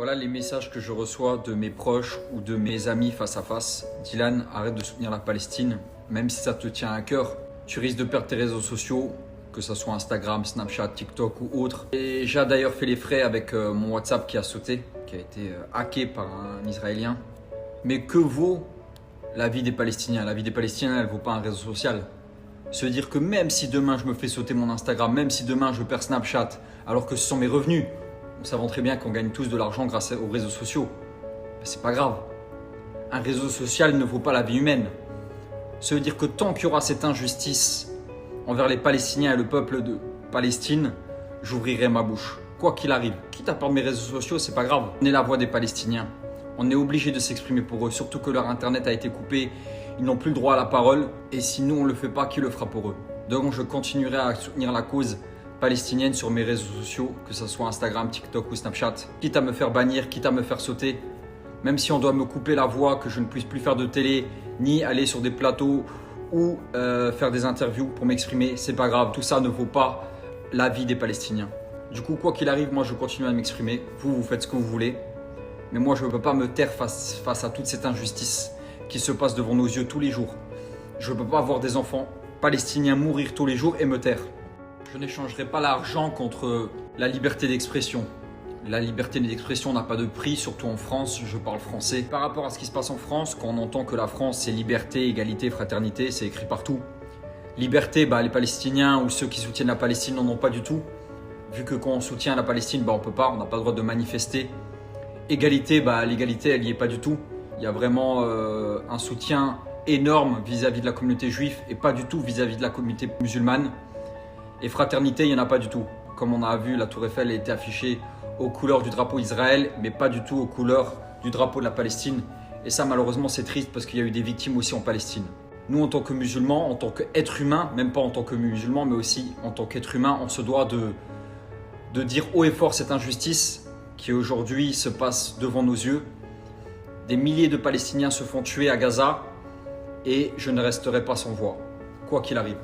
Voilà les messages que je reçois de mes proches ou de mes amis face à face. Dylan, arrête de soutenir la Palestine, même si ça te tient à cœur. Tu risques de perdre tes réseaux sociaux, que ce soit Instagram, Snapchat, TikTok ou autre. Et j'ai d'ailleurs fait les frais avec mon WhatsApp qui a sauté, qui a été hacké par un Israélien. Mais que vaut la vie des Palestiniens? La vie des Palestiniens, elle ne vaut pas un réseau social. Se dire que même si demain je me fais sauter mon Instagram, même si demain je perds Snapchat, alors que ce sont mes revenus, nous savons très bien qu'on gagne tous de l'argent grâce aux réseaux sociaux. C'est pas grave. Un réseau social ne vaut pas la vie humaine. Se dire que tant qu'il y aura cette injustice envers les Palestiniens et le peuple de Palestine, j'ouvrirai ma bouche. Quoi qu'il arrive, quitte à perdre mes réseaux sociaux, c'est pas grave. On est la voix des Palestiniens. On est obligé de s'exprimer pour eux, surtout que leur internet a été coupé. Ils n'ont plus le droit à la parole. Et si nous on ne le fait pas, qui le fera pour eux? Donc je continuerai à soutenir la cause palestinienne sur mes réseaux sociaux, que ce soit Instagram, TikTok ou Snapchat. Quitte à me faire bannir, quitte à me faire sauter. Même si on doit me couper la voix, que je ne puisse plus faire de télé, ni aller sur des plateaux ou faire des interviews pour m'exprimer, c'est pas grave. Tout ça ne vaut pas la vie des Palestiniens. Du coup, quoi qu'il arrive, moi je continue à m'exprimer. Vous faites ce que vous voulez. Mais moi je ne peux pas me taire face à toute cette injustice qui se passe devant nos yeux tous les jours. Je ne peux pas voir des enfants palestiniens mourir tous les jours et me taire. Je n'échangerai pas l'argent contre la liberté d'expression. La liberté d'expression n'a pas de prix, surtout en France, je parle français. Par rapport à ce qui se passe en France, quand on entend que la France c'est liberté, égalité, fraternité, c'est écrit partout. Liberté, les Palestiniens ou ceux qui soutiennent la Palestine n'en ont pas du tout. Vu que quand on soutient la Palestine, on peut pas, on n'a pas le droit de manifester. Égalité, l'égalité elle n'y est pas du tout. Il y a vraiment un soutien énorme vis-à-vis de la communauté juive et pas du tout vis-à-vis de la communauté musulmane. Et fraternité, il n'y en a pas du tout. Comme on a vu, la Tour Eiffel a été affichée aux couleurs du drapeau d'Israël, mais pas du tout aux couleurs du drapeau de la Palestine. Et ça, malheureusement, c'est triste parce qu'il y a eu des victimes aussi en Palestine. Nous, en tant que musulmans, en tant qu'êtres humains, même pas en tant que musulmans, mais aussi en tant qu'êtres humains, on se doit de dire haut et fort cette injustice qui aujourd'hui se passe devant nos yeux. Des milliers de Palestiniens se font tuer à Gaza et je ne resterai pas sans voix, quoi qu'il arrive.